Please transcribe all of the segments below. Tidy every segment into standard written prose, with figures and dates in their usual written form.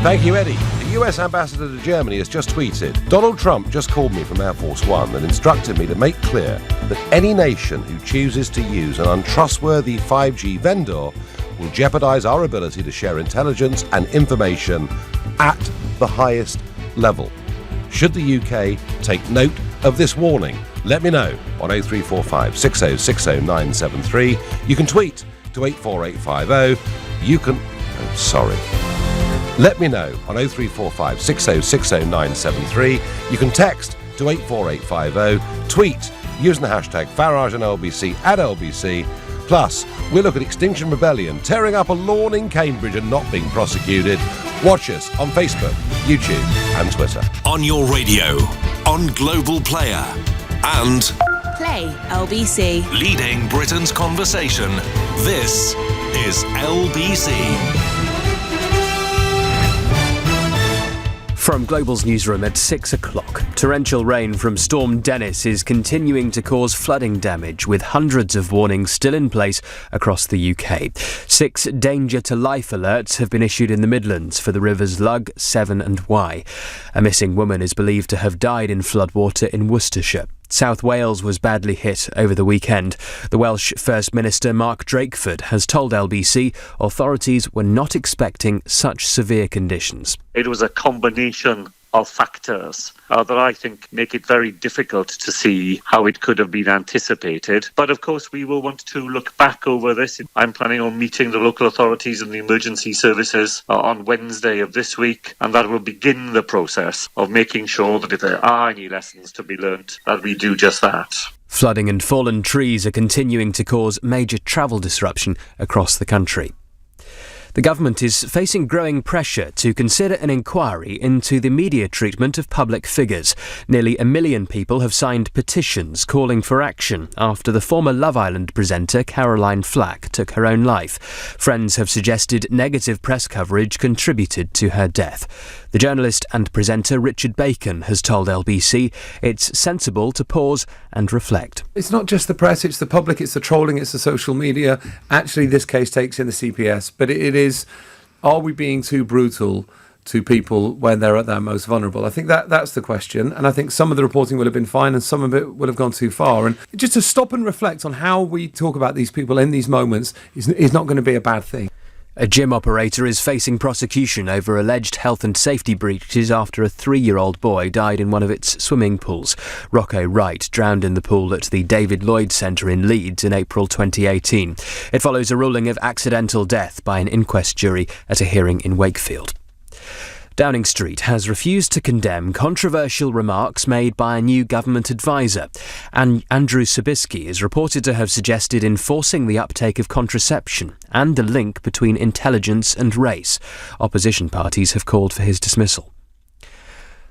Thank you, Eddie. The US ambassador to Germany has just tweeted, Donald Trump just called me from Air Force One and instructed me to make clear that any nation who chooses to use an untrustworthy 5G vendor will jeopardize our ability to share intelligence and information at the highest level. Should the UK take note of this warning? Let me know on 0345 6060 973. You can tweet to 84850. You can... Oh, sorry. Let me know on 0345 6060 973. You can text to 84850. Tweet using the hashtag Farage and LBC at LBC. Plus, we'll look at Extinction Rebellion tearing up a lawn in Cambridge and not being prosecuted. Watch us on Facebook, YouTube and Twitter. On your radio, on Global Player and Play LBC. Leading Britain's conversation. This is LBC. From Global's newsroom at 6 o'clock, torrential rain from Storm Dennis is continuing to cause flooding damage, with hundreds of warnings still in place across the UK. 6 danger to life alerts have been issued in the Midlands for the rivers Lugg, Severn and Wye. A missing woman is believed to have died in floodwater in Worcestershire. South Wales was badly hit over the weekend. The Welsh First Minister Mark Drakeford has told LBC authorities were not expecting such severe conditions. It was a combination of factors that I think make it very difficult to see how it could have been anticipated. But of course, we will want to look back over this. I'm planning on meeting the local authorities and the emergency services on Wednesday of this week, and that will begin the process of making sure that if there are any lessons to be learnt, that we do just that. Flooding and fallen trees are continuing to cause major travel disruption across the country. The government is facing growing pressure to consider an inquiry into the media treatment of public figures. Nearly 1 million people have signed petitions calling for action after the former Love Island presenter Caroline Flack took her own life. Friends have suggested negative press coverage contributed to her death. The journalist and presenter Richard Bacon has told LBC it's sensible to pause and reflect. It's not just the press, it's the public, it's the trolling, it's the social media. Actually, this case takes in the CPS, but it is, are we being too brutal to people when they're at their most vulnerable? I think that's the question, and I think some of the reporting would have been fine and some of it would have gone too far. And just to stop and reflect on how we talk about these people in these moments is not going to be a bad thing. A gym operator is facing prosecution over alleged health and safety breaches after a 3-year-old boy died in one of its swimming pools. Rocco Wright drowned in the pool at the David Lloyd Centre in Leeds in April 2018. It follows a ruling of accidental death by an inquest jury at a hearing in Wakefield. Downing Street has refused to condemn controversial remarks made by a new government advisor. And Andrew Sobieski is reported to have suggested enforcing the uptake of contraception and the link between intelligence and race. Opposition parties have called for his dismissal.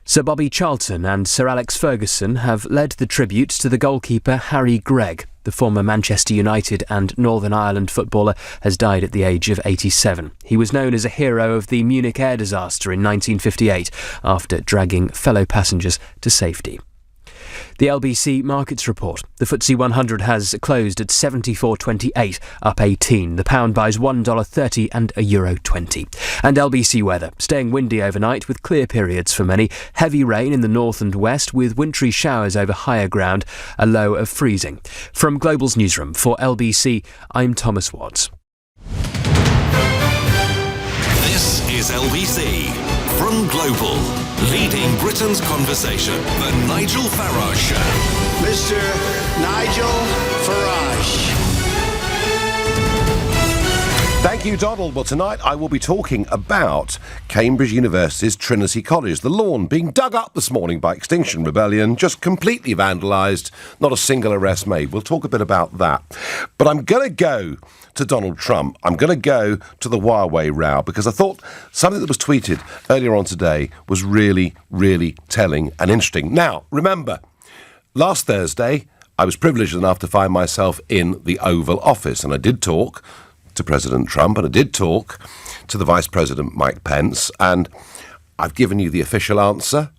Sir Bobby Charlton and Sir Alex Ferguson have led the tributes to the goalkeeper Harry Gregg. The former Manchester United and Northern Ireland footballer has died at the age of 87. He was known as a hero of the Munich air disaster in 1958 after dragging fellow passengers to safety. The LBC Markets Report. The FTSE 100 has closed at 74.28, up 18. The pound buys $1.30 and €1.20. And LBC weather. Staying windy overnight with clear periods for many. Heavy rain in the north and west with wintry showers over higher ground. A low of freezing. From Global's newsroom for LBC, I'm Thomas Watts. This is LBC from Global. Leading Britain's conversation, The Nigel Farage Show. Mr. Nigel Farage. Thank you, Donald. Well, tonight I will be talking about Cambridge University's Trinity College. The lawn being dug up this morning by Extinction Rebellion, just completely vandalised, not a single arrest made. We'll talk a bit about that. But I'm going to go to Donald Trump. I'm going to go to the Huawei row because I thought something that was tweeted earlier on today was really, really telling and interesting. Now, remember, last Thursday I was privileged enough to find myself in the Oval Office, and I did talk to President Trump and I did talk to the Vice President Mike Pence, and I've given you the official answer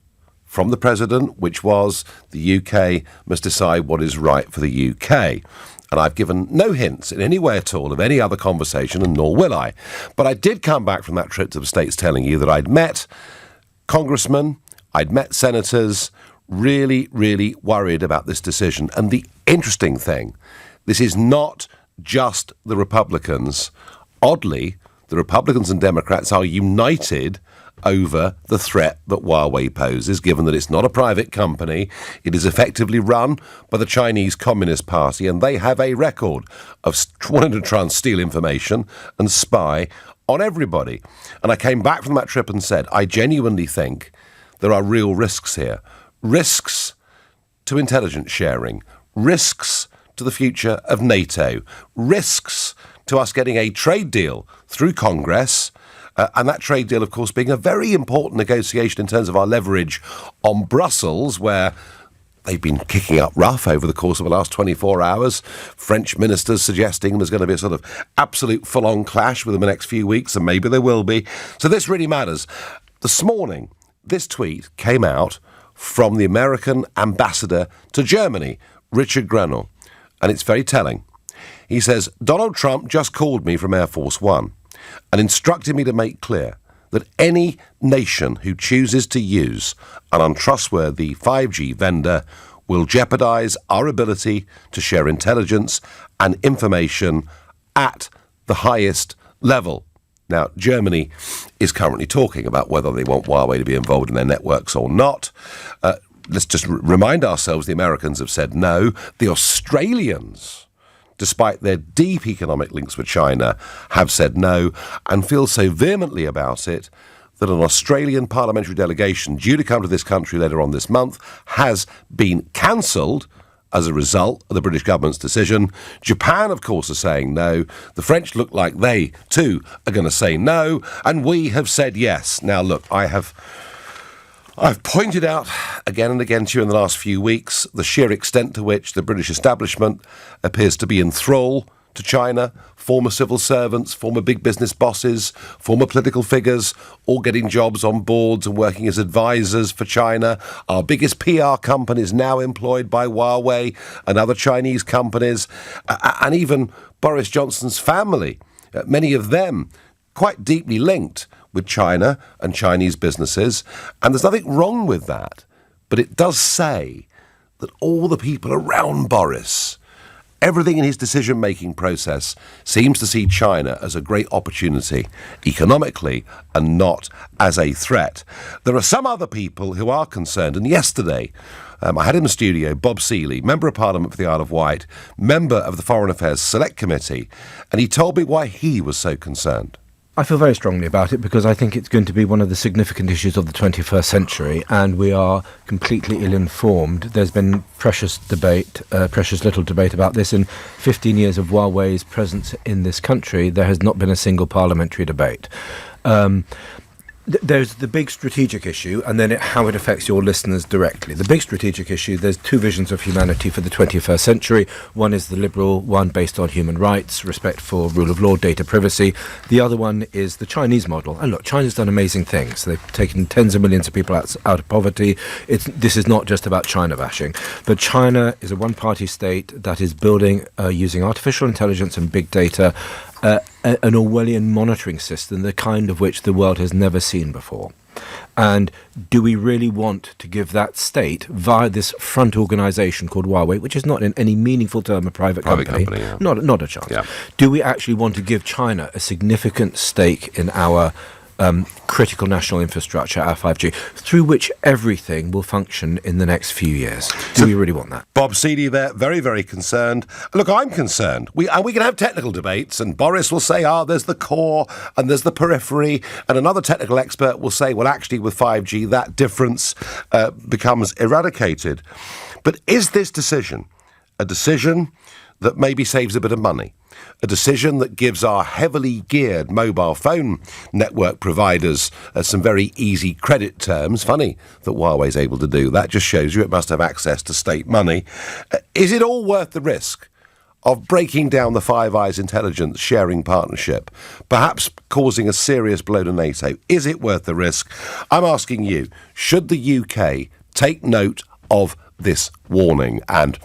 from the President, which was the UK must decide what is right for the UK. And I've given no hints in any way at all of any other conversation, and nor will I. But I did come back from that trip to the States telling you that I'd met congressmen, I'd met senators, really, really worried about this decision. And the interesting thing, this is not just the Republicans. Oddly, the Republicans and Democrats are united over the threat that Huawei poses, given that it's not a private company. It is effectively run by the Chinese Communist Party, and they have a record of wanting to try and steal information and spy on everybody. And I came back from that trip and said, I genuinely think there are real risks here. Risks to intelligence sharing, risks to the future of NATO, risks to us getting a trade deal through Congress, and that trade deal, of course, being a very important negotiation in terms of our leverage on Brussels, where they've been kicking up rough over the course of the last 24 hours. French ministers suggesting there's going to be a sort of absolute full-on clash within the next few weeks, and maybe there will be. So this really matters. This morning, this tweet came out from the American ambassador to Germany, Richard Grenell, and it's very telling. He says, Donald Trump just called me from Air Force One and instructed me to make clear that any nation who chooses to use an untrustworthy 5G vendor will jeopardize our ability to share intelligence and information at the highest level. Now, Germany is currently talking about whether they want Huawei to be involved in their networks or not. Let's just remind ourselves the Americans have said no. The Australians, despite their deep economic links with China, have said no and feel so vehemently about it that an Australian parliamentary delegation due to come to this country later on this month has been cancelled as a result of the British government's decision. Japan, of course, are saying no. The French look like they, too, are going to say no. And we have said yes. Now, look, I've pointed out again and again to you in the last few weeks the sheer extent to which the British establishment appears to be in thrall to China. Former civil servants, former big business bosses, former political figures, all getting jobs on boards and working as advisors for China. Our biggest PR companies now employed by Huawei and other Chinese companies, and even Boris Johnson's family, many of them quite deeply linked with China and Chinese businesses. And there's nothing wrong with that. But it does say that all the people around Boris, everything in his decision-making process seems to see China as a great opportunity economically and not as a threat. There are some other people who are concerned, and yesterday I had in the studio Bob Seeley, Member of Parliament for the Isle of Wight, member of the Foreign Affairs Select Committee, and he told me why he was so concerned. I feel very strongly about it because I think it's going to be one of the significant issues of the 21st century, and we are completely ill-informed. There's been precious little debate about this. In 15 years of Huawei's presence in this country, there has not been a single parliamentary debate. There's the big strategic issue, and then how it affects your listeners directly. The big strategic issue, there's two visions of humanity for the 21st century. One is the liberal one based on human rights, respect for rule of law, data privacy. The other one is the Chinese model. And look, China's done amazing things. They've taken tens of millions of people out of poverty. This is not just about China bashing. But China is a one-party state that is building, using artificial intelligence and big data, an Orwellian monitoring system, the kind of which the world has never seen before. And do we really want to give that state, via this front organisation called Huawei, which is not in any meaningful term a private company, yeah. not a chance. Yeah. Do we actually want to give China a significant stake in our critical national infrastructure, our 5G, through which everything will function in the next few years? Do we really want that? Bob Seeley there, very, very concerned. Look, I'm concerned. We can have technical debates, and Boris will say, there's the core and there's the periphery, and another technical expert will say, well, actually, with 5G, that difference becomes eradicated. But is this decision a decision that maybe saves a bit of money? A decision that gives our heavily geared mobile phone network providers some very easy credit terms. Funny that Huawei's able to do that. Just shows you it must have access to state money. Is it all worth the risk of breaking down the Five Eyes intelligence sharing partnership, perhaps causing a serious blow to NATO? Is it worth the risk? I'm asking you, should the UK take note of this warning. And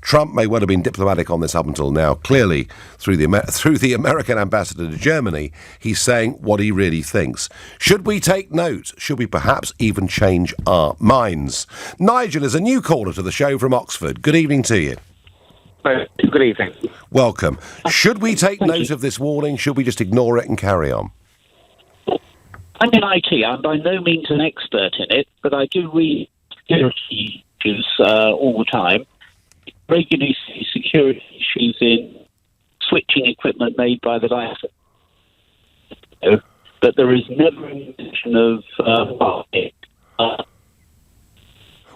Trump may well have been diplomatic on this up until now. Clearly, through the American ambassador to Germany, he's saying what he really thinks. Should we take note? Should we perhaps even change our minds? Nigel is a new caller to the show from Oxford. Good evening to you. Good evening. Welcome. Should we take note of this warning? Should we just ignore it and carry on? I'm in IT. I'm by no means an expert in it, but I do read security issues all the time. Regularly see security issues in switching equipment made by the device. But there is never a mention of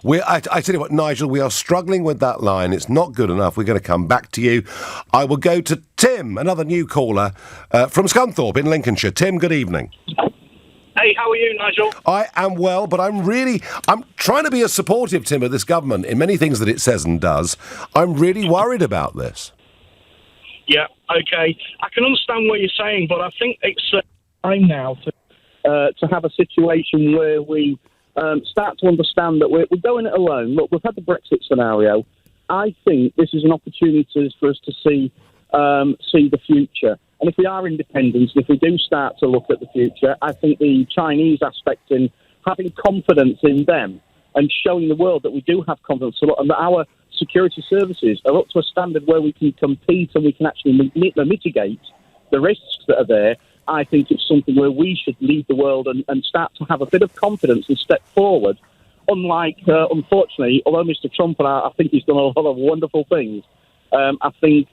I tell you what, Nigel, we are struggling with that line. It's not good enough. We're going to come back to you. I will go to Tim, another new caller from Scunthorpe in Lincolnshire. Tim, good evening. Hey, how are you, Nigel? I am well, but I'm trying to be a supportive, Tim, of this government in many things that it says and does. I'm really worried about this. Yeah, okay. I can understand what you're saying, but I think it's time now to have a situation where we start to understand that we're going it alone. Look, we've had the Brexit scenario. I think this is an opportunity for us to see the future. And if we are independent, if we do start to look at the future, I think the Chinese aspect in having confidence in them and showing the world that we do have confidence and that our security services are up to a standard where we can compete and we can actually mitigate the risks that are there, I think it's something where we should lead the world and start to have a bit of confidence and step forward. Unlike, unfortunately, although Mr. Trump, and I think he's done a lot of wonderful things, I think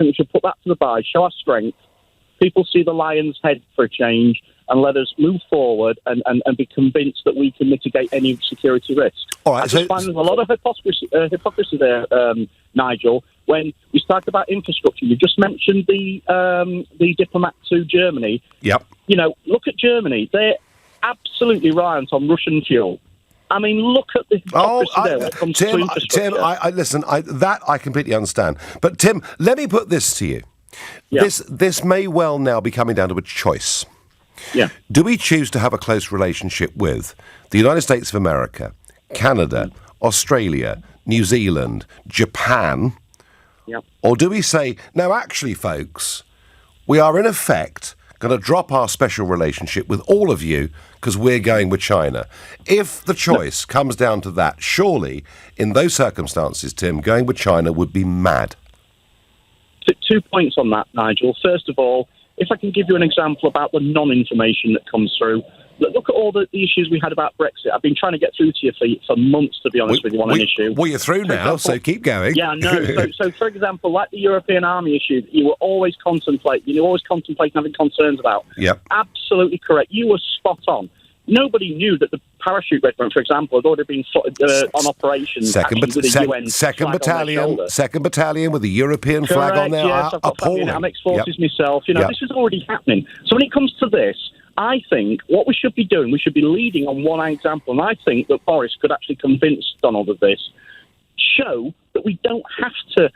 we should put that to the side, show our strength. People see the lion's head for a change and let us move forward and be convinced that we can mitigate any security risks. All right, I just find there's a lot of hypocrisy there, Nigel. When we talk about infrastructure, you just mentioned the diplomat to Germany. Yep. You know, look at Germany. They're absolutely reliant on Russian fuel. I mean, look at the hypocrisy there when it comes to infrastructure. Tim, listen, that I completely understand. But Tim, let me put this to you. Yeah. This may well now be coming down to a choice. Yeah. Do we choose to have a close relationship with the United States of America, Canada, Australia, New Zealand, Japan? Yeah. Or do we say, no, actually, folks, we are in effect going to drop our special relationship with all of you because we're going with China? If the choice comes down to that, surely, in those circumstances, Tim, going with China would be mad. 2 points on that, Nigel. First of all, if I can give you an example about the non-information that comes through, look at all the issues we had about Brexit. I've been trying to get through to you for months, to be honest with you, on an issue. Well, you're through now, so keep going. Yeah, no. So, for example, like the European Army issue, you were always contemplating having concerns about. Yep. Absolutely correct. You were spot on. Nobody knew that the parachute regiment, for example, had already been on operations. Second battalion with the European flag on there. Yes, I've got appalling. Annex forces myself. You know, this is already happening. So when it comes to this, I think what we should be doing, we should be leading on one example. And I think that Boris could actually convince Donald of this. Show that we don't have to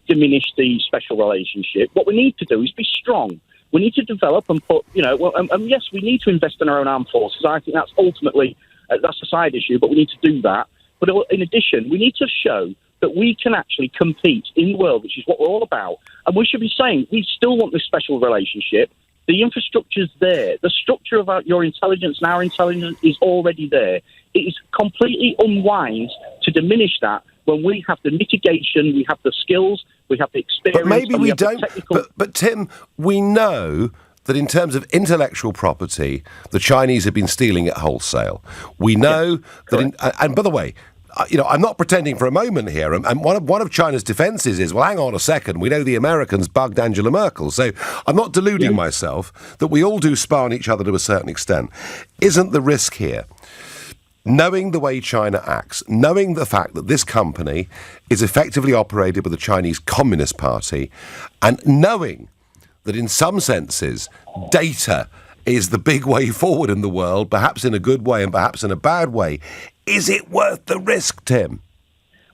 diminish the special relationship. What we need to do is be strong. We need to develop and put, yes, we need to invest in our own armed forces. I think that's ultimately, that's a side issue, but we need to do that. But in addition, we need to show that we can actually compete in the world, which is what we're all about. And we should be saying, we still want this special relationship. The infrastructure's there. The structure of your intelligence and our intelligence is already there. It is completely unwise to diminish that when we have the mitigation, we have the skills, we have the experience. But maybe we don't. But Tim, we know that in terms of intellectual property, the Chinese have been stealing it wholesale. We know that. And by the way, I'm not pretending for a moment here. And one of China's defences is, well, hang on a second, we know the Americans bugged Angela Merkel. So I'm not deluding myself that we all do spy on each other to a certain extent. Isn't the risk here, knowing the way China acts, knowing the fact that this company is effectively operated by the Chinese Communist Party, and knowing that in some senses data is the big way forward in the world, perhaps in a good way and perhaps in a bad way, is it worth the risk, Tim?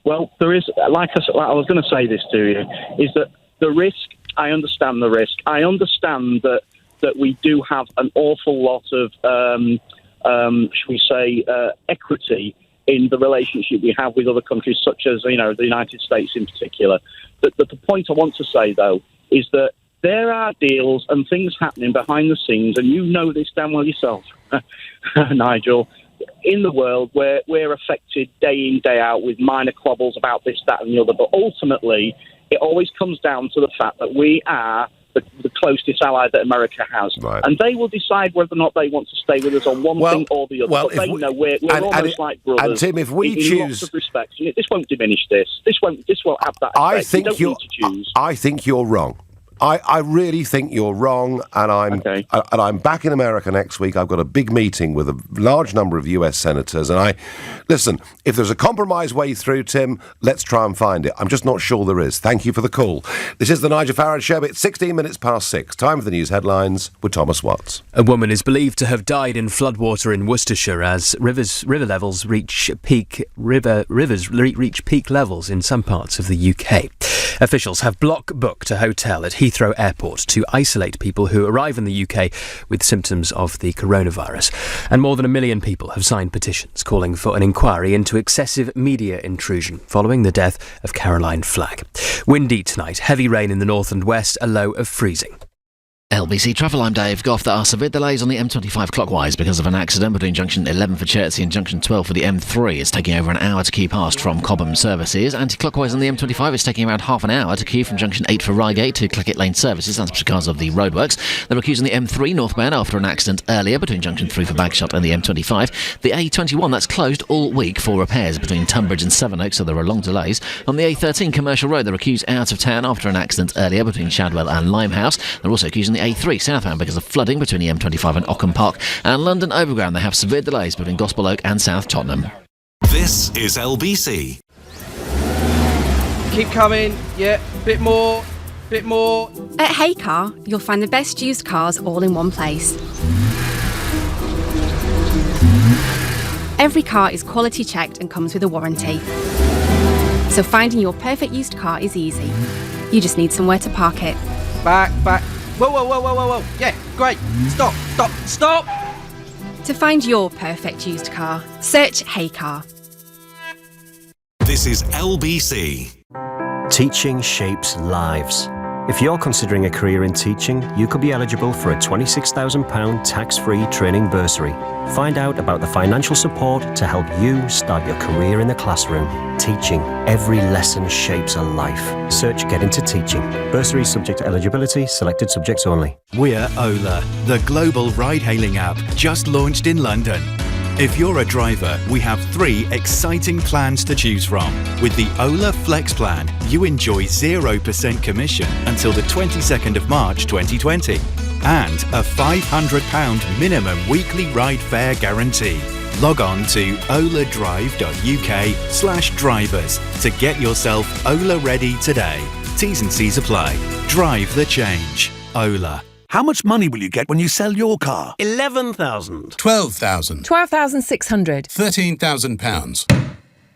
Well, there is, like I was going to say this to you, is that the risk, I understand the risk. I understand that we do have an awful lot of, should we say, equity in the relationship we have with other countries, such as, the United States in particular. The point I want to say, though, is that there are deals and things happening behind the scenes, and you know this damn well yourself, Nigel, in the world where we're affected day in, day out with minor quabbles about this, that and the other. But ultimately, it always comes down to the fact that we are the closest ally that America has. Right. And they will decide whether or not they want to stay with us on one thing or the other. But they know we're almost like brothers. And Tim, if we in choose... lots of respects. This won't diminish this. This won't have that effect. I think you don't need to choose. I think you're wrong. I really think you're wrong, and I'm back in America next week. I've got a big meeting with a large number of US senators, and listen, if there's a compromise way through, Tim, let's try and find it. I'm just not sure there is. Thank you for the call. This is the Nigel Farage Show. It's 16 minutes past 6. Time for the news headlines with Thomas Watts. A woman is believed to have died in floodwater in Worcestershire as river levels reach peak levels in some parts of the UK. Officials have block booked a hotel at Heathrow Airport to isolate people who arrive in the UK with symptoms of the coronavirus. And more than 1 million people have signed petitions calling for an inquiry into excessive media intrusion following the death of Caroline Flagg. Windy tonight, heavy rain in the north and west, a low of freezing. LBC Travel, I'm Dave Goff. There are severe delays on the M25 clockwise because of an accident between junction 11 for Chertsey and junction 12 for the M3. It's taking over an hour to queue past from Cobham services. Anti-clockwise on the M25 is taking around half an hour to queue from junction 8 for Reigate to Clickett Lane services. That's because of the roadworks. They're accusing the M3 northbound after an accident earlier between junction 3 for Bagshot and the M25. The A21, that's closed all week for repairs between Tunbridge and Sevenoaks, so there are long delays. On the A13 Commercial Road, they're accused out of town after an accident earlier between Shadwell and Limehouse. They're also accusing the A3 southbound because of flooding between the M25 and Ockham Park. And London Overground, they have severe delays between Gospel Oak and South Tottenham. This is LBC. Keep coming. Yeah, bit more. At Hey Car, you'll find the best used cars all in one place. Every car is quality checked and comes with a warranty. So finding your perfect used car is easy. You just need somewhere to park it. Back. Whoa. Yeah, great. Stop. To find your perfect used car, search Hey Car. This is LBC. Teaching shapes lives. If you're considering a career in teaching, you could be eligible for a £26,000 tax-free training bursary. Find out about the financial support to help you start your career in the classroom. Teaching. Every lesson shapes a life. Search Get Into Teaching. Bursary subject to eligibility. Selected subjects only. We're Ola, the global ride-hailing app just launched in London. If you're a driver, we have 3 exciting plans to choose from. With the Ola Flex plan, you enjoy 0% commission until the 22nd of March 2020 and a £500 minimum weekly ride fare guarantee. Log on to oladrive.uk/drivers to get yourself Ola ready today. T's and C's apply. Drive the change. Ola. How much money will you get when you sell your car? 11,000. 12,000. 12,600. £13,000.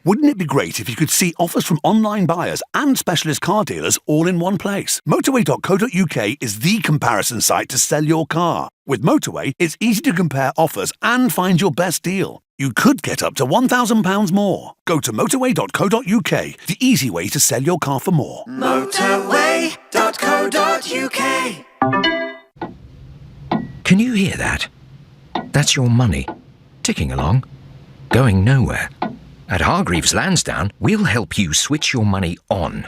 Wouldn't it be great if you could see offers from online buyers and specialist car dealers all in one place? Motorway.co.uk is the comparison site to sell your car. With Motorway, it's easy to compare offers and find your best deal. You could get up to £1,000 more. Go to motorway.co.uk, the easy way to sell your car for more. Motorway.co.uk. Can you hear that? That's your money, ticking along, going nowhere. At Hargreaves Lansdowne, we'll help you switch your money on.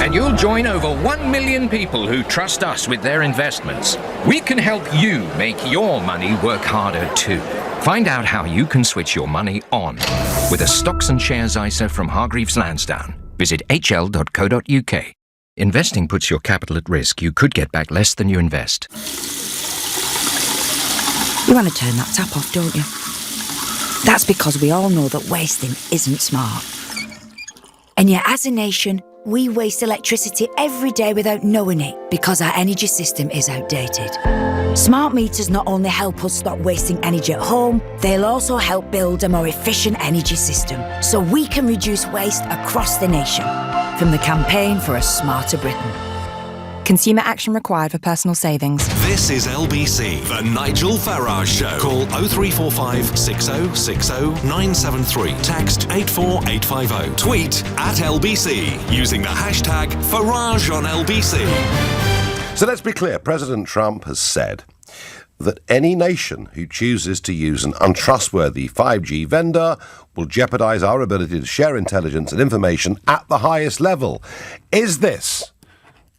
And you'll join over 1 million people who trust us with their investments. We can help you make your money work harder too. Find out how you can switch your money on with a stocks and shares ISA from Hargreaves Lansdowne. Visit hl.co.uk. Investing puts your capital at risk. You could get back less than you invest. You want to turn that tap off, don't you? That's because we all know that wasting isn't smart. And yet, as a nation, we waste electricity every day without knowing it because our energy system is outdated. Smart meters not only help us stop wasting energy at home, they'll also help build a more efficient energy system so we can reduce waste across the nation. From the campaign for a smarter Britain. Consumer action required for personal savings. This is LBC, the Nigel Farage Show. Call 0345 6060 973. Text 84850. Tweet at LBC using the hashtag Farage on LBC. So let's be clear. President Trump has said that any nation who chooses to use an untrustworthy 5G vendor will jeopardize our ability to share intelligence and information at the highest level. Is this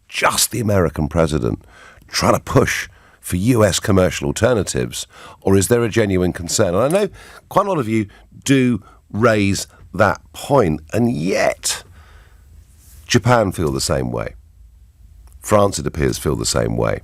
just the American president trying to push for US commercial alternatives, or is there a genuine concern? And I know quite a lot of you do raise that point, and yet Japan feel the same way. France, it appears, feel the same way.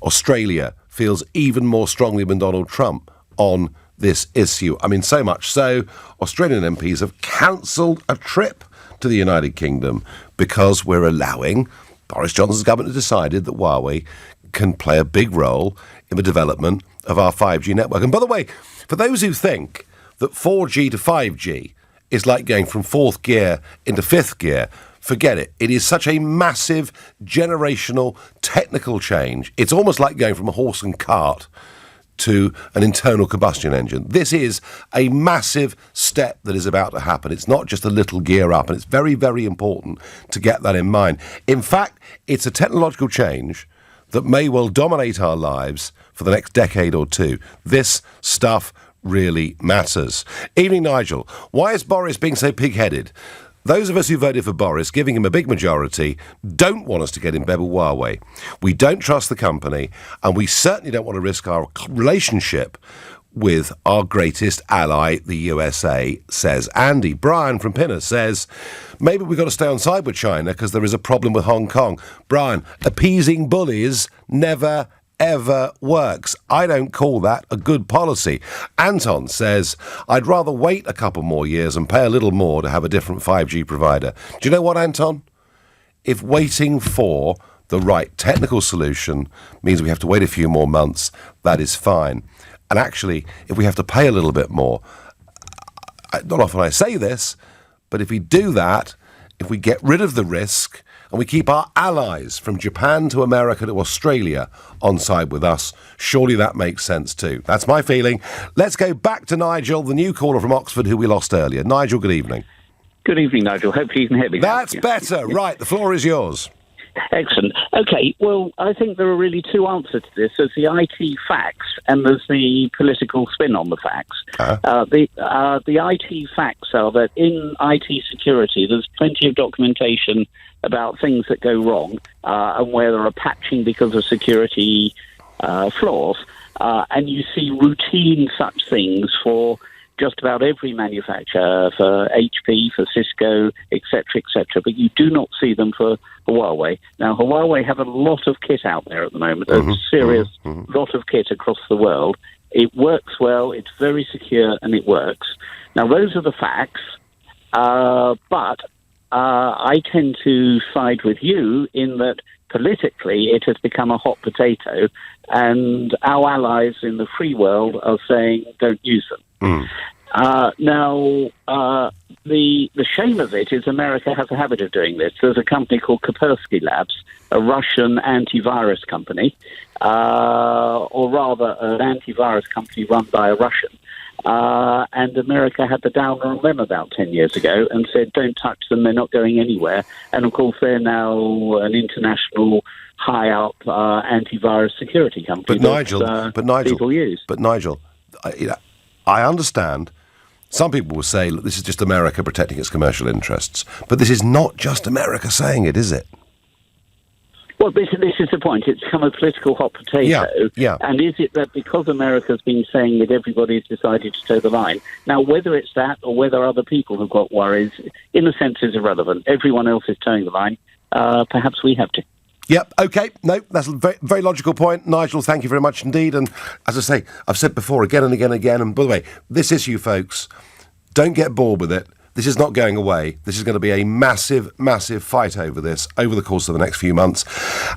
Australia feels even more strongly than Donald Trump on this issue. I mean, so much so, Australian MPs have cancelled a trip to the United Kingdom because we're allowing Boris Johnson's government has decided that Huawei can play a big role in the development of our 5G network. And by the way, for those who think that 4G to 5G is like going from fourth gear into fifth gear, forget it. It is such a massive generational technical change. It's almost like going from a horse and cart to an internal combustion engine. This is a massive step that is about to happen. It's not just a little gear up, and it's very, very important to get that in mind. In fact, it's a technological change that may well dominate our lives for the next decade or two. This stuff really matters. Evening, Nigel. Why is Boris being so pig-headed? Those of us who voted for Boris, giving him a big majority, don't want us to get in bed with Huawei. We don't trust the company, and we certainly don't want to risk our relationship with our greatest ally, the USA, says Andy. Brian from Pinner says, maybe we've got to stay on side with China because there is a problem with Hong Kong. Brian, appeasing bullies never ever works. I don't call that a good policy. Anton says, I'd rather wait a couple more years and pay a little more to have a different 5G provider. Do you know what, Anton? If waiting for the right technical solution means we have to wait a few more months, that is fine. And actually, if we have to pay a little bit more, not often I say this, but if we do that, if we get rid of the risk, and we keep our allies from Japan to America to Australia on side with us, surely that makes sense too. That's my feeling. Let's go back to Nigel, the new caller from Oxford who we lost earlier. Nigel, good evening. Good evening, Nigel. Hopefully you can hear me. That's better. Right, the floor is yours. Excellent. Okay, well, I think there are really two answers to this. There's the IT facts and there's the political spin on the facts. The IT facts are that in IT security, there's plenty of documentation about things that go wrong and where there are patching because of security flaws. And you see routine such things for just about every manufacturer, for HP, for Cisco, etc., but you do not see them for Huawei. Now, Huawei have a lot of kit out there at the moment, a serious lot of kit across the world. It works well, it's very secure, and it works. Now, those are the facts, but I tend to side with you in that politically it has become a hot potato, and our allies in the free world are saying don't use them. Now, the shame of it is America has a habit of doing this. There's a company called Kaspersky Labs, a Russian antivirus company, or rather an antivirus company run by a Russian. And America had the downer on them about 10 years ago and said, don't touch them, they're not going anywhere. And of course, they're now an international high-up antivirus security company. But Nigel, I understand. Some people will say, look, this is just America protecting its commercial interests. But this is not just America saying it, is it? Well, this is the point. It's become a political hot potato. Yeah. And is it that because America's been saying that everybody's decided to toe the line? Now, whether it's that or whether other people have got worries, in a sense, is irrelevant. Everyone else is towing the line. Perhaps we have to. Yep, OK. No, that's a very, very logical point. Nigel, thank you very much indeed. And as I say, I've said before again and again and again, and by the way, this issue, folks, don't get bored with it. This is not going away. This is going to be a massive, massive fight over this over the course of the next few months.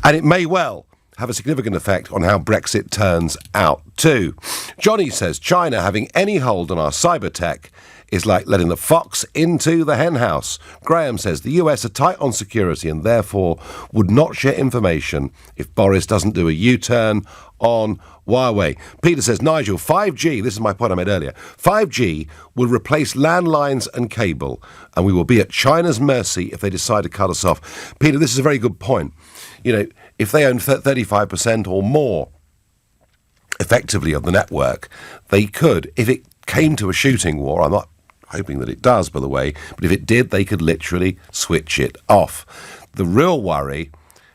And it may well have a significant effect on how Brexit turns out too. Johnny says China having any hold on our cyber tech is like letting the fox into the hen house. Graham says the US are tight on security and therefore would not share information if Boris doesn't do a U-turn on Huawei. Peter says, Nigel, 5G, this is my point I made earlier, 5G will replace landlines and cable, and we will be at China's mercy if they decide to cut us off. Peter, this is a very good point. You know, if they own 35% or more, effectively, of the network, they could, if it came to a shooting war, I'm not hoping that it does, by the way, but if it did, they could literally switch it off. The real worry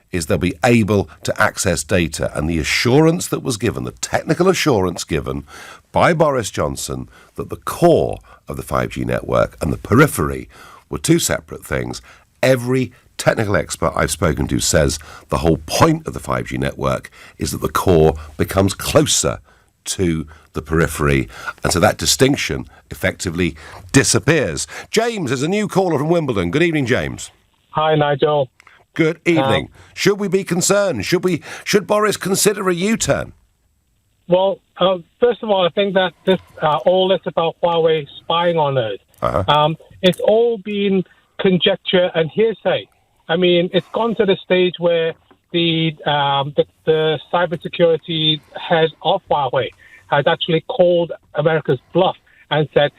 is they'll be able to access data, and the assurance that was given, the technical assurance given by Boris Johnson that the core of the 5G network and the periphery were two separate things. Every technical expert I've spoken to says the whole point of the 5G network is that the core becomes closer to the periphery, and so that distinction effectively disappears. James is a new caller from Wimbledon. Good evening, James. Hi, Nigel. Good evening. Should we be concerned? Should Boris consider a U-turn? Well, first of all, I think that this all this about Huawei spying on us. It's all been conjecture and hearsay. I mean, it's gone to the stage where the cybersecurity head of Huawei has actually called America's bluff and said,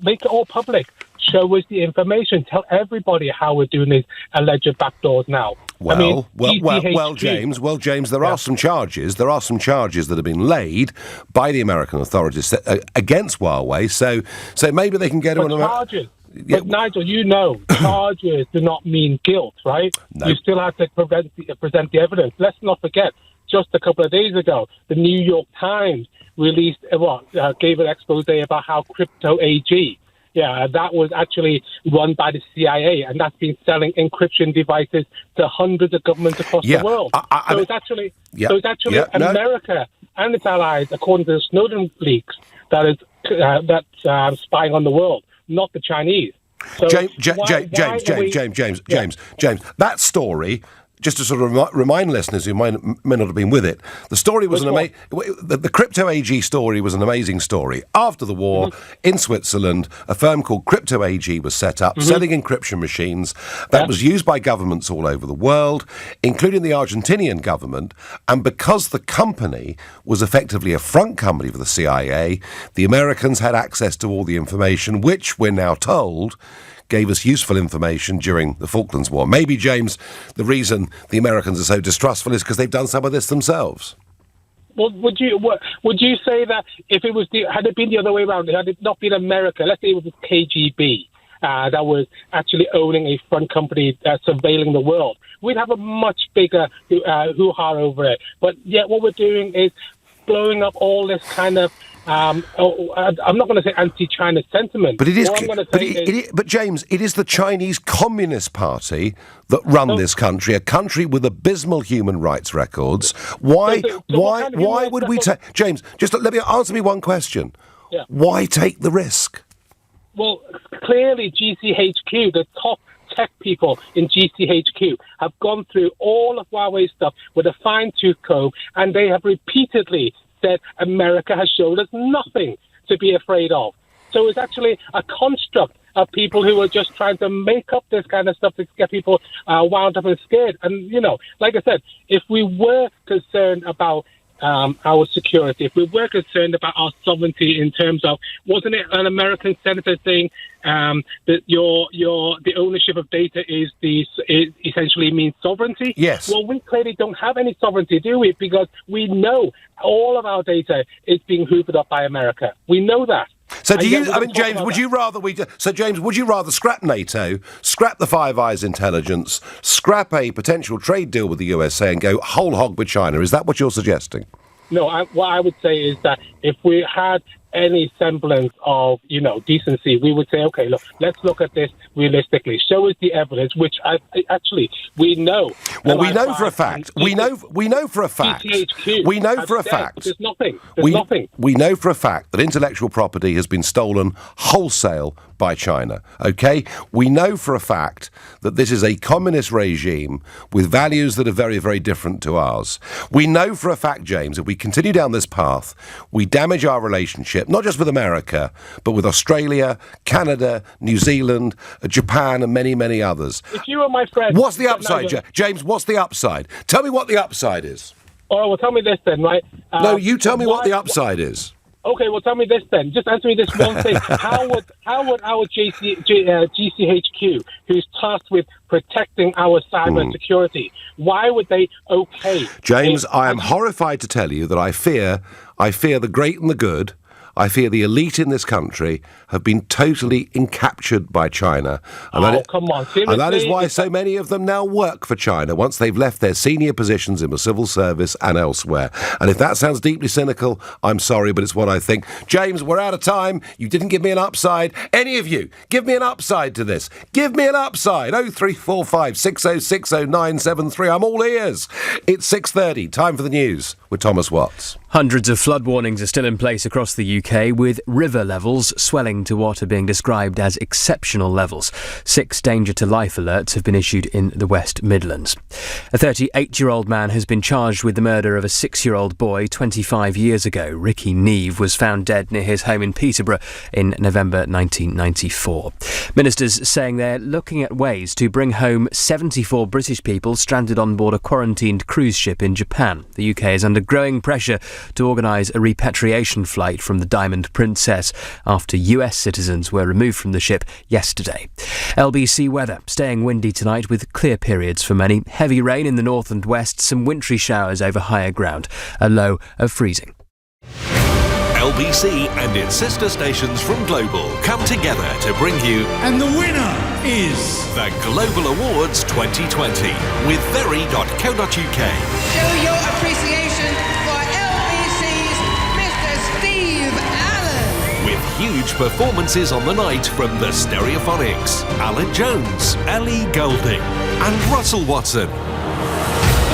make it all public. Show us the information. Tell everybody how we're doing these alleged backdoors now. Well, James, there are some charges. There are some charges that have been laid by the American authorities against Huawei. So maybe they can get to an charges. But Nigel, you know, charges do not mean guilt, right? No. You still have to present the evidence. Let's not forget, just a couple of days ago, the New York Times released gave an expose about how Crypto AG. Yeah, that was actually run by the CIA, and that's been selling encryption devices to hundreds of governments across the world. It's actually America and its allies, according to the Snowden leaks, that's spying on the world, not the Chinese. So James, that story, just to sort of remind listeners who may not have been with it, the story was the Crypto AG story was an amazing story. After the war, in Switzerland, a firm called Crypto AG was set up, selling encryption machines that was used by governments all over the world, including the Argentinian government. And because the company was effectively a front company for the CIA, the Americans had access to all the information, which we're now told gave us useful information during the Falklands War. Maybe, James, the reason the Americans are so distrustful is because they've done some of this themselves. Well, would you say that if it was had it been the other way around, had it not been America, let's say it was KGB that was actually owning a front company surveilling the world, we'd have a much bigger hoo-ha over it. But yet what we're doing is blowing up all this kind of I'm not going to say anti-China sentiment. But it is. But James, it is the Chinese Communist Party that run this country, a country with abysmal human rights records. Why would we take? James, just answer me one question. Yeah. Why take the risk? Well, clearly GCHQ, the top tech people in GCHQ, have gone through all of Huawei stuff with a fine-tooth comb, and they have repeatedly said America has showed us nothing to be afraid of. So it's actually a construct of people who are just trying to make up this kind of stuff to get people wound up and scared. And, you know, like I said, if we were concerned about our security, if we were concerned about our sovereignty in terms of, wasn't it an American senator saying that the ownership of data is essentially means sovereignty? Yes. Well, we clearly don't have any sovereignty, do we? Because we know all of our data is being hoovered up by America. We know that. So James, would you rather scrap NATO, scrap the Five Eyes intelligence, scrap a potential trade deal with the USA and go whole hog with China? Is that what you're suggesting? No, what I would say is that if we had any semblance of, decency, we would say, okay, look, let's look at this realistically. Show us the evidence, which we know. Well, we know for a fact. We know for a fact. We know for a fact. There's nothing. There's nothing. We know for a fact that intellectual property has been stolen wholesale by China, okay? We know for a fact that this is a communist regime with values that are very, very different to ours. We know for a fact, James, if we continue down this path, we damage our relationship, not just with America, but with Australia, Canada, New Zealand, Japan, and many, many others. If you were my friend... What's the upside, James? What's the upside? Tell me what the upside is. Oh, well, tell me this then, right? No, you tell me what the upside is. Okay, well, tell me this then. Just answer me this one thing. How would our GCHQ, who's tasked with protecting our cyber security, why would they James, I am horrified to tell you that I fear the great and the good. I fear the elite in this country have been totally encaptured by China. And come on, seriously? And that is why so many of them now work for China once they've left their senior positions in the civil service and elsewhere. And if that sounds deeply cynical, I'm sorry, but it's what I think. James, we're out of time. You didn't give me an upside. Any of you, give me an upside to this. Give me an upside. 0345 6060 973. I'm all ears. It's 6:30. Time for the news with Thomas Watts. Hundreds of flood warnings are still in place across the UK, with river levels swelling to what are being described as exceptional levels. 6 danger to life alerts have been issued in the West Midlands. A 38-year-old man has been charged with the murder of a 6-year-old boy 25 years ago. Ricky Neve was found dead near his home in Peterborough in November 1994. Ministers saying they're looking at ways to bring home 74 British people stranded on board a quarantined cruise ship in Japan. The UK is under growing pressure to organise a repatriation flight from the Diamond Princess after US citizens were removed from the ship yesterday. LBC weather, staying windy tonight with clear periods for many. Heavy rain in the north and west, some wintry showers over higher ground, a low of freezing. LBC and its sister stations from Global come together to bring you... And the winner is... the Global Awards 2020 with very.co.uk. Show your appreciation for LBC's Mr. Steve Allen. With huge performances on the night from the Stereophonics, Alan Jones, Ellie Goulding and Russell Watson.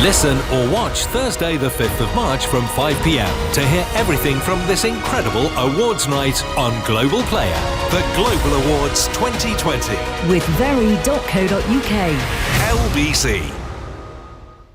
Listen or watch Thursday the 5th of March from 5 p.m. to hear everything from this incredible awards night on Global Player. The Global Awards 2020. With very.co.uk. LBC.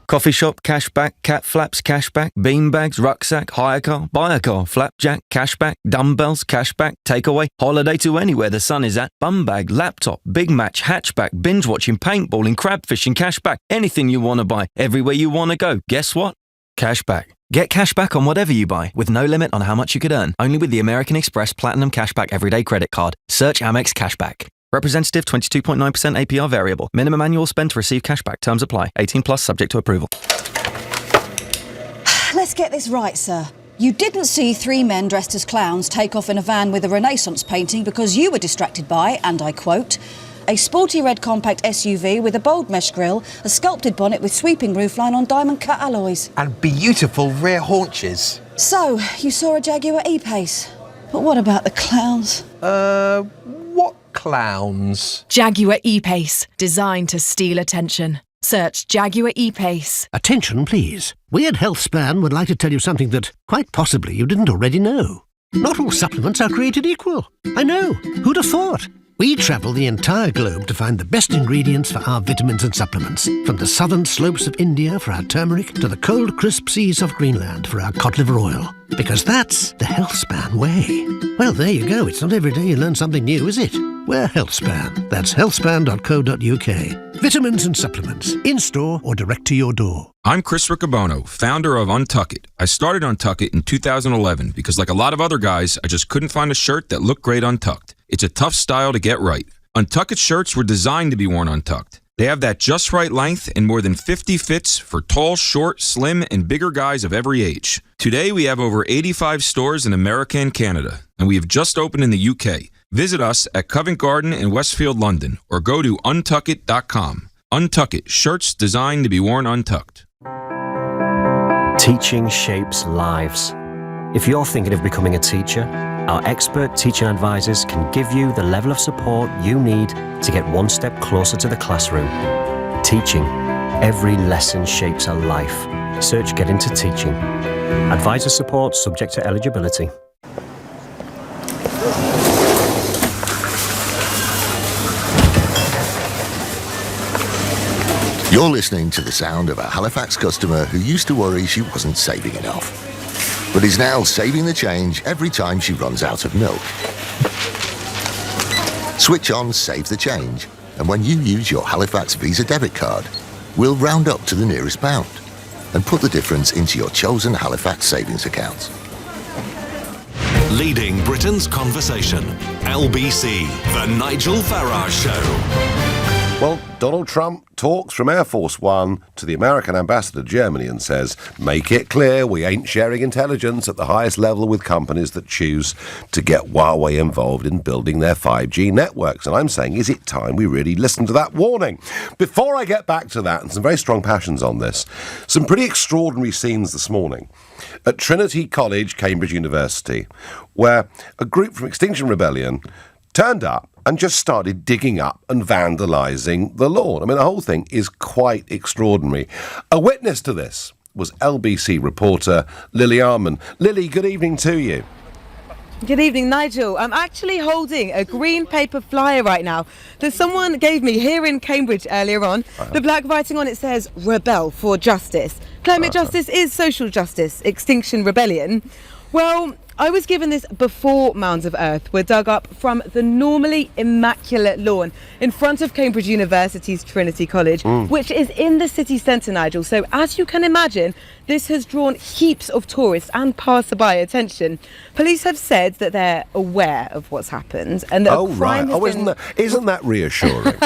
Coffee shop, cashback, cat flaps, cashback, beanbags, rucksack, hire car, buy a car, flapjack, cashback, dumbbells, cashback, takeaway, holiday to anywhere the sun is at, bum bag, laptop, big match, hatchback, binge watching, paintballing, crab fishing, cashback, anything you want to buy, everywhere you want to go. Guess what? Cashback. Get cashback on whatever you buy, with no limit on how much you could earn. Only with the American Express Platinum Cashback Everyday Credit Card. Search Amex Cashback. Representative 22.9% APR variable. Minimum annual spend to receive cashback. Terms apply. 18 plus subject to approval. Let's get this right, sir. You didn't see 3 men dressed as clowns take off in a van with a Renaissance painting because you were distracted by, and I quote, a sporty red compact SUV with a bold mesh grille, a sculpted bonnet with sweeping roofline on diamond cut alloys. And beautiful rear haunches. So, you saw a Jaguar E-Pace. But what about the clowns? What clowns? Jaguar E-Pace, designed to steal attention. Search Jaguar E-Pace. Attention, please. We at HealthSpan would like to tell you something that, quite possibly, you didn't already know. Not all supplements are created equal. I know. Who'd have thought? We travel the entire globe to find the best ingredients for our vitamins and supplements. From the southern slopes of India for our turmeric to the cold, crisp seas of Greenland for our cod liver oil. Because that's the HealthSpan way. Well, there you go. It's not every day you learn something new, is it? We're HealthSpan. That's healthspan.co.uk. Vitamins and supplements. In-store or direct to your door. I'm Chris Riccobono, founder of Untuck It. I started Untuck It in 2011 because, like a lot of other guys, I just couldn't find a shirt that looked great untucked. It's a tough style to get right. Untuck It shirts were designed to be worn untucked. They have that just right length and more than 50 fits for tall, short, slim, and bigger guys of every age. Today, we have over 85 stores in America and Canada, and we have just opened in the UK. Visit us at Covent Garden in Westfield, London, or go to untuckit.com. Untuck It, shirts designed to be worn untucked. Teaching shapes lives. If you're thinking of becoming a teacher, our expert teaching advisors can give you the level of support you need to get one step closer to the classroom. Teaching. Every lesson shapes a life. Search Get Into Teaching. Advisor support subject to eligibility. You're listening to the sound of a Halifax customer who used to worry she wasn't saving enough, but is now saving the change every time she runs out of milk. Switch on Save the Change, and when you use your Halifax Visa debit card, we'll round up to the nearest pound and put the difference into your chosen Halifax savings account. Leading Britain's conversation. LBC, The Nigel Farage Show. Well, Donald Trump talks from Air Force One to the American ambassador to Germany and says, make it clear we ain't sharing intelligence at the highest level with companies that choose to get Huawei involved in building their 5G networks. And I'm saying, is it time we really listen to that warning? Before I get back to that, and some very strong passions on this, some pretty extraordinary scenes this morning at Trinity College, Cambridge University, where a group from Extinction Rebellion turned up and just started digging up and vandalising the lawn. I mean, the whole thing is quite extraordinary. A witness to this was LBC reporter Lily Arman. Lily, good evening to you. Good evening, Nigel. I'm actually holding a green paper flyer right now that someone gave me here in Cambridge earlier on. The black writing on it says, Rebel for Justice. Climate justice is social justice. Extinction Rebellion. Well, I was given this before mounds of earth were dug up from the normally immaculate lawn in front of Cambridge University's Trinity College, which is in the city centre, Nigel. So as you can imagine, this has drawn heaps of tourists and passerby attention. Police have said that they're aware of what's happened and that a crime has been... isn't that reassuring?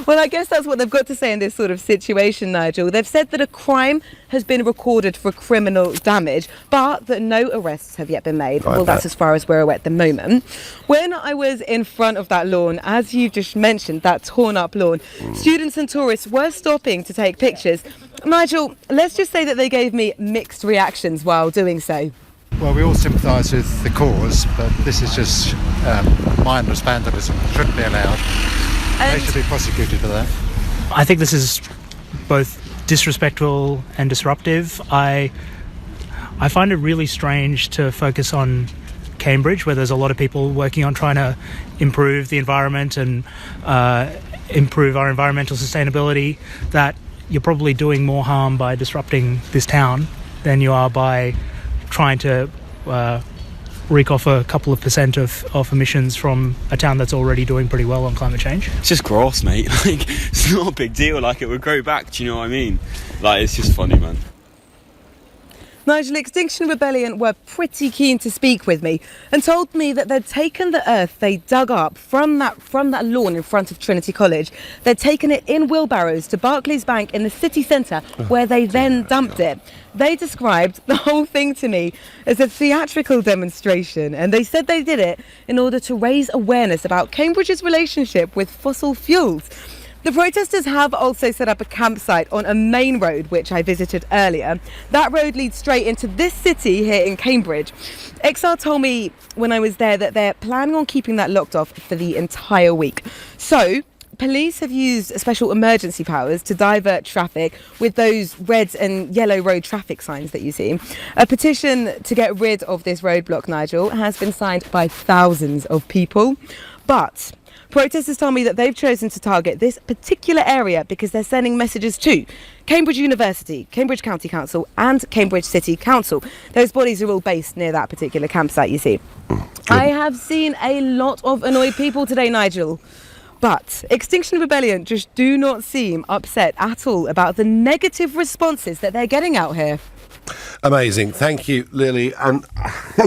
Well, I guess that's what they've got to say in this sort of situation, Nigel. They've said that a crime has been recorded for criminal damage, but that no arrests have yet been made. Well, that's as far as we're aware at the moment. When I was in front of that lawn, as you just mentioned, that torn up lawn, students and tourists were stopping to take pictures. Nigel, let's just say that they gave me mixed reactions while doing so. Well, we all sympathise with the cause, but this is just mindless vandalism. It shouldn't be allowed. They should be prosecuted for that. I think this is both disrespectful and disruptive. I find it really strange to focus on Cambridge, where there's a lot of people working on trying to improve the environment and improve our environmental sustainability, that you're probably doing more harm by disrupting this town than you are by trying to wreak off a couple of % of emissions from a town that's already doing pretty well on climate change. It's just gross, mate. Like, it's not a big deal. Like, it would grow back, do you know what I mean? Like, it's just funny, man. Nigel, Extinction Rebellion were pretty keen to speak with me and told me that they'd taken the earth they dug up from that lawn in front of Trinity College. They'd taken it in wheelbarrows to Barclays Bank in the city centre, where they then dumped it. They described the whole thing to me as a theatrical demonstration, and they said they did it in order to raise awareness about Cambridge's relationship with fossil fuels. The protesters have also set up a campsite on a main road, which I visited earlier. That road leads straight into this city here in Cambridge. XR told me when I was there that they're planning on keeping that locked off for the entire week. So, police have used special emergency powers to divert traffic with those red and yellow road traffic signs that you see. A petition to get rid of this roadblock, Nigel, has been signed by thousands of people. But protesters tell me that they've chosen to target this particular area because they're sending messages to Cambridge University, Cambridge County Council and Cambridge City Council. Those bodies are all based near that particular campsite, you see. I have seen a lot of annoyed people today, Nigel. But Extinction Rebellion just do not seem upset at all about the negative responses that they're getting out here. Amazing. Thank you, Lily. And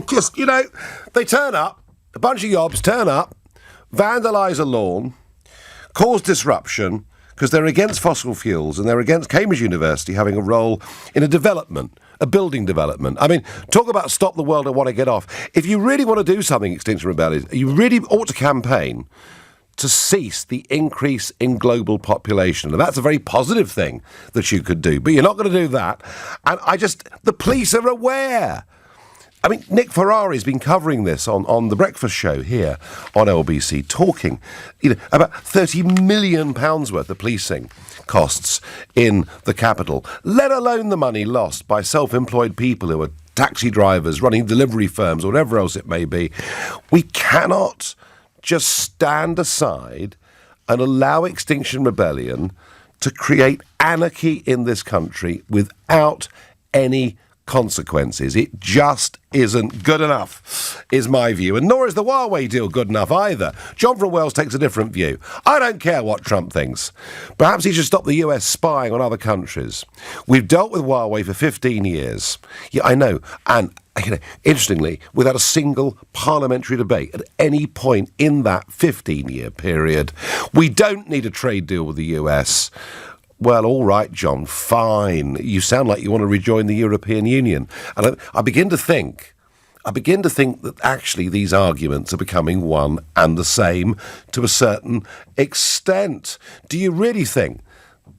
just, they turn up, a bunch of yobs turn up, vandalise a lawn, cause disruption, because they're against fossil fuels and they're against Cambridge University having a role in a development, a building development. I mean, talk about stop the world and want to get off. If you really want to do something, Extinction Rebellion, you really ought to campaign to cease the increase in global population. And that's a very positive thing that you could do. But you're not going to do that. And the police are aware. I mean, Nick Ferrari's been covering this on The Breakfast Show here on LBC, talking about £30 million worth of policing costs in the capital, let alone the money lost by self-employed people who are taxi drivers, running delivery firms, or whatever else it may be. We cannot just stand aside and allow Extinction Rebellion to create anarchy in this country without any consequences. It just isn't good enough, is my view. And nor is the Huawei deal good enough either. John from Wales takes a different view. I don't care what Trump thinks. Perhaps he should stop the US spying on other countries. We've dealt with Huawei for 15 years. Yeah, I know. And interestingly, without a single parliamentary debate at any point in that 15-year period. We don't need a trade deal with the US. Well, all right, John, fine. You sound like you want to rejoin the European Union. And I begin to think that actually these arguments are becoming one and the same to a certain extent. Do you really think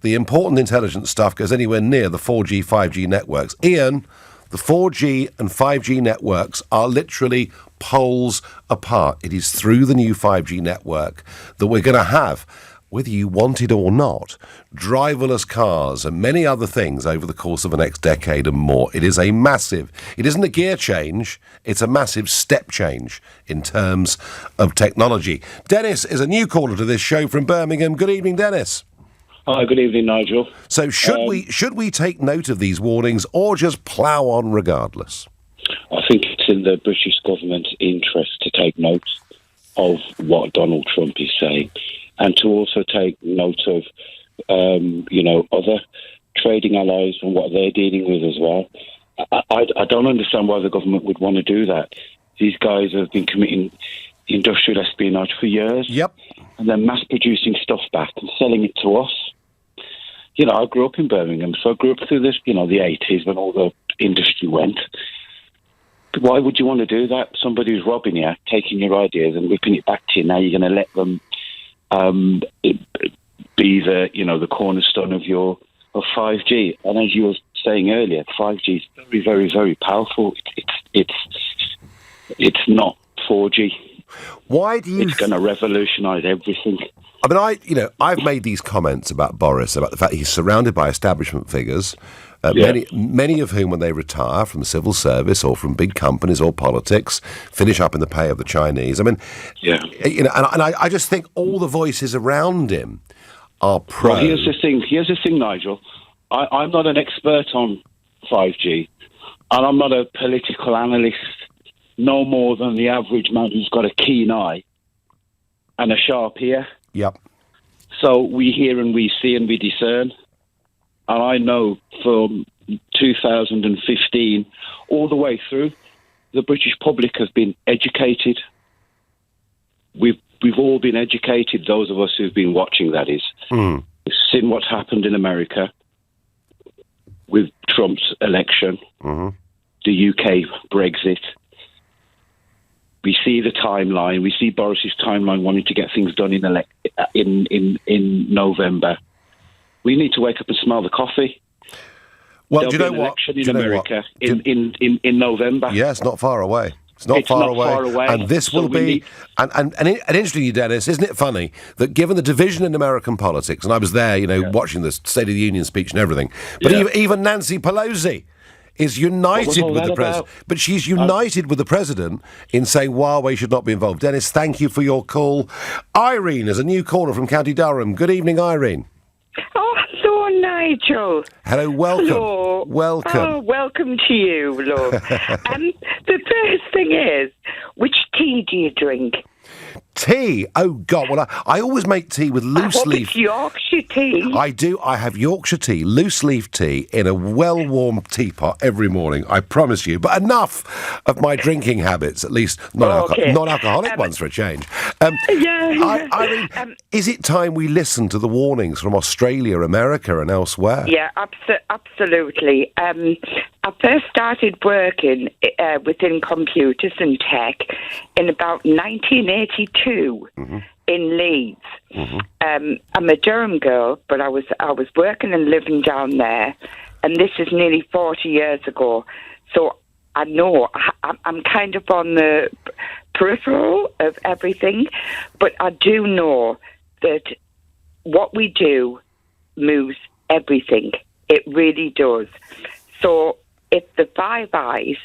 the important intelligence stuff goes anywhere near the 4G, 5G networks? Ian, the 4G and 5G networks are literally poles apart. It is through the new 5G network that we're going to have, whether you want it or not, driverless cars and many other things over the course of the next decade and more. It isn't a gear change, it's a massive step change in terms of technology. Dennis is a new caller to this show from Birmingham. Good evening, Dennis. Hi, good evening, Nigel. So should we take note of these warnings or just plough on regardless? I think it's in the British government's interest to take note of what Donald Trump is saying, and to also take note of, other trading allies and what they're dealing with as well. I don't understand why the government would want to do that. These guys have been committing industrial espionage for years. Yep. And then mass-producing stuff back and selling it to us. I grew up in Birmingham, so I grew up through this, the 80s when all the industry went. Why would you want to do that? Somebody who's robbing you, taking your ideas and whipping it back to you. Now you're going to let them be the cornerstone of 5G. And as you were saying earlier, 5G is very, very, very powerful. It's not 4G. Why do you? It's going to revolutionise everything. I mean, I've made these comments about Boris, about the fact he's surrounded by establishment figures, many of whom, when they retire from the civil service or from big companies or politics, finish up in the pay of the Chinese. I mean, and I just think all the voices around him are pro. Well, here's the thing, Nigel. I'm not an expert on 5G, and I'm not a political analyst, no more than the average man who's got a keen eye and a sharp ear. Yep. So we hear and we see and we discern. And I know from 2015 all the way through, the British public has been educated. We've all been educated, those of us who've been watching, that is. We've seen what's happened in America with Trump's election, the UK Brexit. We see the timeline. We see Boris's timeline wanting to get things done in November. We need to wake up and smell the coffee. Well, There'll do you know be an what? election in America in November. Yeah, it's not far away. It's not far away. And this will be... And interestingly, Dennis, isn't it funny that given the division in American politics, and I was there, watching the State of the Union speech and everything, but even Nancy Pelosi is united with the president. But she's united with the president in saying Huawei should not be involved. Dennis, thank you for your call. Irene is a new caller from County Durham. Good evening, Irene. Oh, hello, Nigel. Hello, welcome. Hello. Welcome. Oh, welcome to you, love. The first thing is, which tea do you drink? Tea? Oh, God. Well, I always make tea with loose leaf. It's Yorkshire tea. I do. I have Yorkshire tea, loose leaf tea, in a well-warmed teapot every morning, I promise you. But enough of my drinking habits, at least non-alcoholic ones for a change. Irene, is it time we listen to the warnings from Australia, America and elsewhere? Yeah, absolutely. I first started working within computers and tech in about 1982 in Leeds. I'm a Durham girl, but I was working and living down there, and this is nearly 40 years ago. So I know I'm kind of on the peripheral of everything, but I do know that what we do moves everything. It really does. So if the Five Eyes,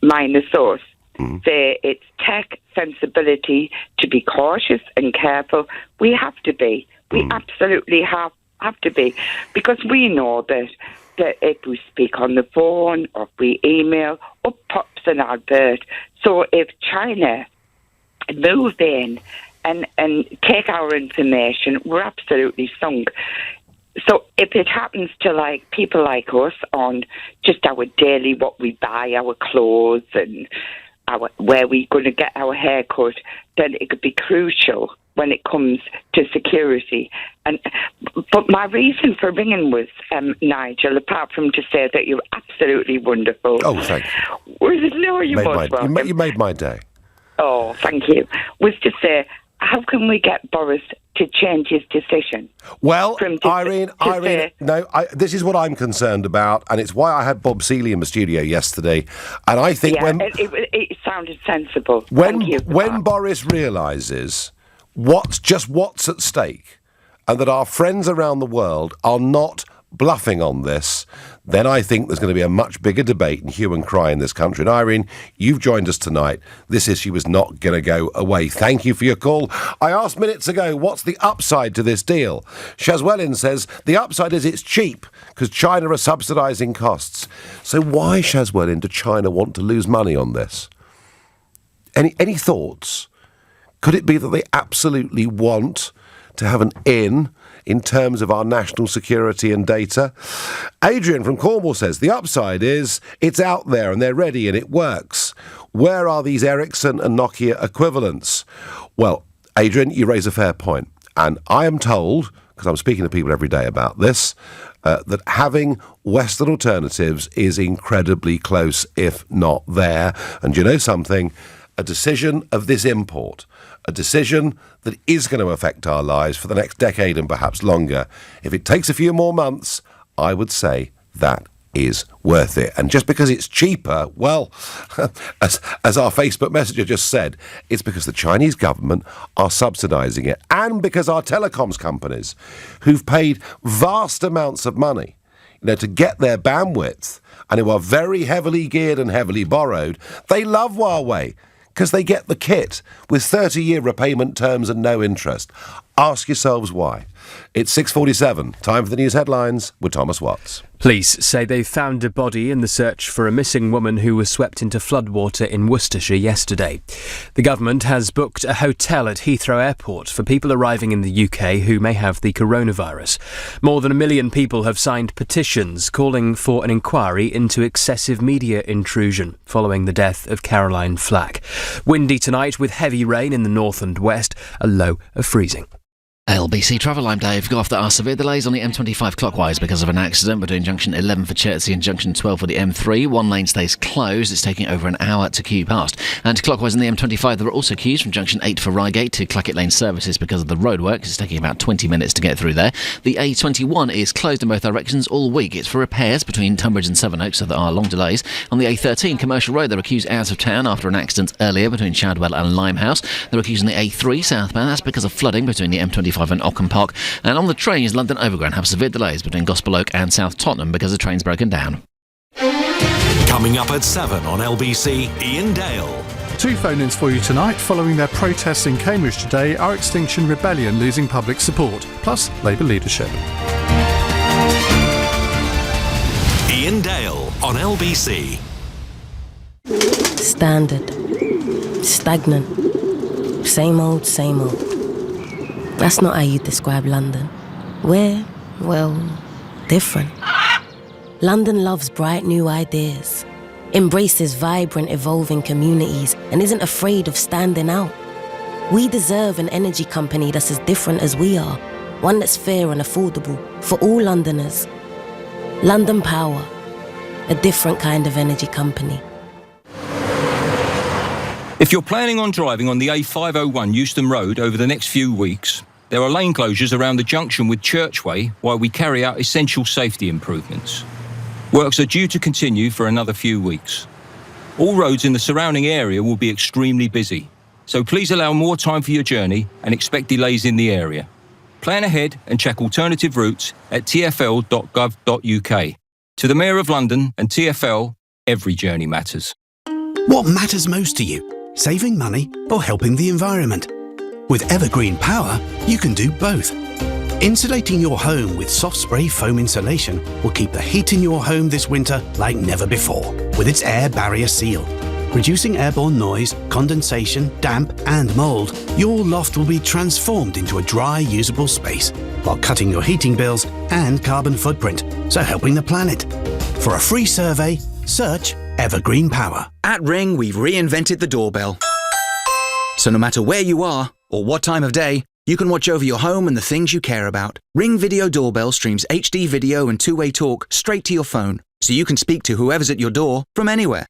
minus us, say it's tech sensibility to be cautious and careful, we have to be. We absolutely have have to be, because we know that if we speak on the phone or if we email, up pops an advert. So if China move in and take our information, we're absolutely sunk. So if it happens to like people like us on just our daily, what we buy, our clothes and where we're going to get our hair cut, then it could be crucial when it comes to security. But my reason for ringing was, Nigel, apart from to say that you're absolutely wonderful. Oh, thank you. You made my day. Oh, thank you. Was to say, how can we get Boris to change his decision? Well, Irene, this is what I'm concerned about, and it's why I had Bob Seeley in the studio yesterday. And I think it sounded sensible. When Boris realises what's at stake, and that our friends around the world are not bluffing on this, then I think there's going to be a much bigger debate and hue and cry in this country. And Irene, you've joined us tonight. This issue is not going to go away. Thank you for your call. I asked minutes ago, what's the upside to this deal? Shazwellin says, the upside is it's cheap because China are subsidising costs. So why, Shazwellin, do China want to lose money on this? Any thoughts? Could it be that they absolutely want to have an in terms of our national security and data? Adrian from Cornwall says, the upside is it's out there and they're ready and it works. Where are these Ericsson and Nokia equivalents? Well, Adrian, you raise a fair point. And I am told, because I'm speaking to people every day about this, that having Western alternatives is incredibly close, if not there. And you know something? A decision of this import, a decision that is going to affect our lives for the next decade and perhaps longer, if it takes a few more months, I would say that is worth it. And just because it's cheaper, well, as our Facebook messenger just said, it's because the Chinese government are subsidising it, and because our telecoms companies, who've paid vast amounts of money, to get their bandwidth, and who are very heavily geared and heavily borrowed, they love Huawei, because they get the kit with 30-year repayment terms and no interest. Ask yourselves why. It's 6:47. Time for the news headlines with Thomas Watts. Police say they've found a body in the search for a missing woman who was swept into floodwater in Worcestershire yesterday. The government has booked a hotel at Heathrow Airport for people arriving in the UK who may have the coronavirus. More than 1 million people have signed petitions calling for an inquiry into excessive media intrusion following the death of Caroline Flack. Windy tonight with heavy rain in the north and west, a low of freezing. LBC Travel, I'm Dave. Go off, there are severe delays on the M25 clockwise because of an accident between junction 11 for Chertsey and junction 12 for the M3. One lane stays closed. It's taking over an hour to queue past. And clockwise on the M25, there are also queues from junction 8 for Reigate to Clackett Lane services because of the roadworks. It's taking about 20 minutes to get through there. The A21 is closed in both directions all week. It's for repairs between Tunbridge and Sevenoaks, so there are long delays. On the A13 Commercial Road, there are queues out of town after an accident earlier between Shadwell and Limehouse. There are queues on the A3 southbound. That's because of flooding between the M25 and Ockham Park. And on the trains, London Overground have severe delays between Gospel Oak and South Tottenham because the train's broken down. Coming up at 7 on LBC, Ian Dale. 2 phone-ins for you tonight. Following their protests in Cambridge today, are Extinction Rebellion losing public support? Plus, Labour leadership. Ian Dale on LBC. Standard. Stagnant. Same old, same old. That's not how you describe London. We're, well, different. London loves bright new ideas, embraces vibrant, evolving communities, and isn't afraid of standing out. We deserve an energy company that's as different as we are, one that's fair and affordable for all Londoners. London Power, a different kind of energy company. If you're planning on driving on the A501 Euston Road over the next few weeks, there are lane closures around the junction with Churchway while we carry out essential safety improvements. Works are due to continue for another few weeks. All roads in the surrounding area will be extremely busy, so please allow more time for your journey and expect delays in the area. Plan ahead and check alternative routes at tfl.gov.uk. To the Mayor of London and TfL, every journey matters. What matters most to you? Saving money or helping the environment? With Evergreen Power, you can do both. Insulating your home with soft spray foam insulation will keep the heat in your home this winter like never before with its air barrier seal. Reducing airborne noise, condensation, damp and mould, your loft will be transformed into a dry, usable space while cutting your heating bills and carbon footprint, so helping the planet. For a free survey, search Evergreen Power. At Ring, we've reinvented the doorbell. So no matter where you are or what time of day, you can watch over your home and the things you care about. Ring Video Doorbell streams HD video and two-way talk straight to your phone, so you can speak to whoever's at your door from anywhere.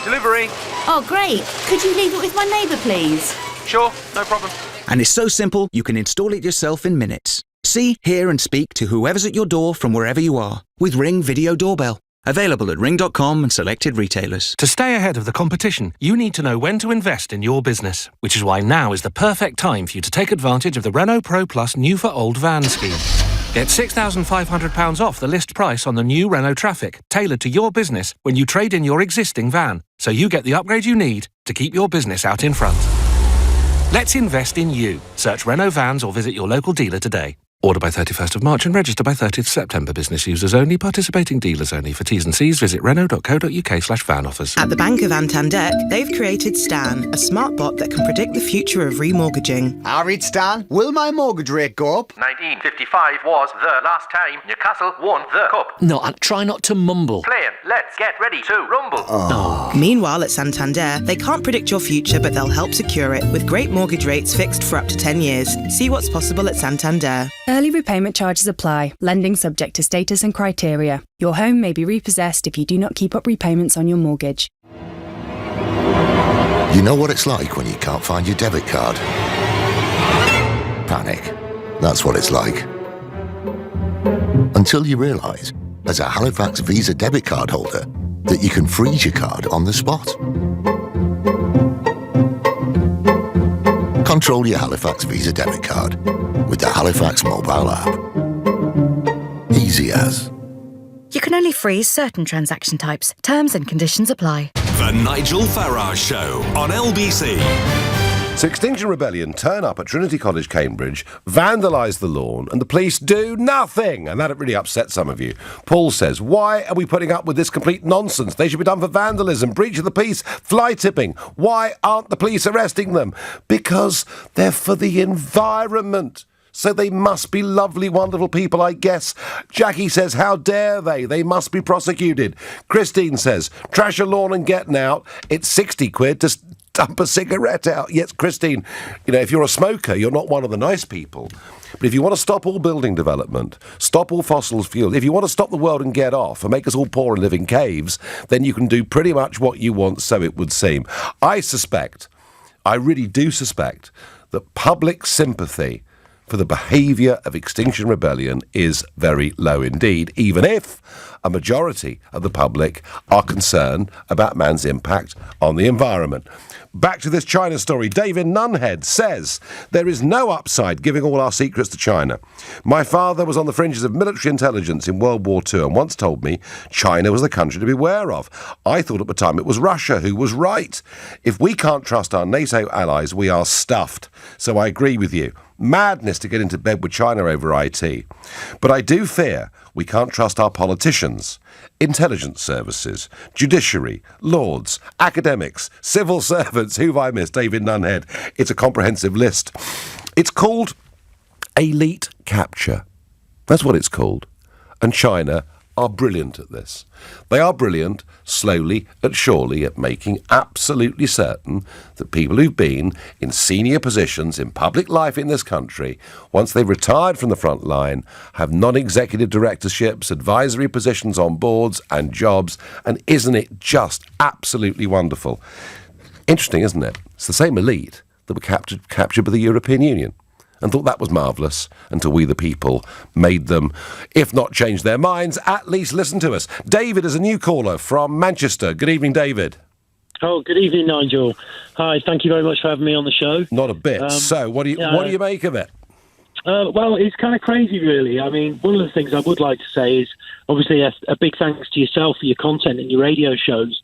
Delivery. Oh, great. Could you leave it with my neighbour, please? Sure, no problem. And it's so simple, you can install it yourself in minutes. See, hear and speak to whoever's at your door from wherever you are with Ring Video Doorbell. Available at ring.com and selected retailers. To stay ahead of the competition, you need to know when to invest in your business, which is why now is the perfect time for you to take advantage of the Renault Pro Plus New for Old van scheme. Get £6,500 off the list price on the new Renault Traffic, tailored to your business when you trade in your existing van, so you get the upgrade you need to keep your business out in front. Let's invest in you. Search Renault Vans or visit your local dealer today. Order by 31st of March and register by 30th September. Business users only. Participating dealers only. For T's and C's, visit renault.co.uk/van offers. At the Bank of Santander, they've created Stan, a smart bot that can predict the future of remortgaging. I read Stan. Will my mortgage rate go up? 1955 was the last time Newcastle won the cup. No, try not to mumble. Playing, let's get ready to rumble. Meanwhile, at Santander, they can't predict your future, but they'll help secure it with great mortgage rates fixed for up to 10 years. See what's possible at Santander. Early repayment charges apply. Lending subject to status and criteria. Your home may be repossessed if you do not keep up repayments on your mortgage. You know what it's like when you can't find your debit card? Panic. That's what it's like. Until you realise, as a Halifax Visa debit card holder, that you can freeze your card on the spot. Control your Halifax Visa debit card with the Halifax mobile app. Easy as. You can only freeze certain transaction types. Terms and conditions apply. The Nigel Farage Show on LBC. So Extinction Rebellion turn up at Trinity College, Cambridge, vandalise the lawn, and the police do nothing. And that really upset some of you. Paul says, why are we putting up with this complete nonsense? They should be done for vandalism, breach of the peace, fly tipping. Why aren't the police arresting them? Because they're for the environment. So they must be lovely, wonderful people, I guess. Jackie says, how dare they? They must be prosecuted. Christine says, trash a lawn and getting out. It's 60 quid to dump a cigarette out. Yes, Christine, if you're a smoker, you're not one of the nice people. But if you want to stop all building development, stop all fossil fuels, if you want to stop the world and get off and make us all poor and live in caves, then you can do pretty much what you want, so it would seem. I really do suspect, that public sympathy for the behaviour of Extinction Rebellion is very low indeed, even if a majority of the public are concerned about man's impact on the environment. Back to this China story. David Nunhead says, there is no upside giving all our secrets to China. My father was on the fringes of military intelligence in World War II and once told me China was the country to beware of. I thought at the time it was Russia who was right. If we can't trust our NATO allies, we are stuffed. So I agree with you. Madness to get into bed with China over IT. But I do fear we can't trust our politicians, intelligence services, judiciary, lords, academics, civil servants. Who've I missed? David Nunhead. It's a comprehensive list. It's called elite capture. That's what it's called. And China are brilliant at this. They are brilliant, slowly and surely, at making absolutely certain that people who've been in senior positions in public life in this country, once they've retired from the front line, have non-executive directorships, advisory positions on boards and jobs. And isn't it just absolutely wonderful? Interesting, isn't it? It's the same elite that were captured by the European Union. And thought that was marvellous until we, the people, made them, if not change their minds, at least listen to us. David is a new caller from Manchester. Good evening, David. Oh, good evening, Nigel. Hi, thank you very much for having me on the show. Not a bit. So, what do you make of it? Well, it's kind of crazy, really. I mean, one of the things I would like to say is, obviously, a big thanks to yourself for your content and your radio shows.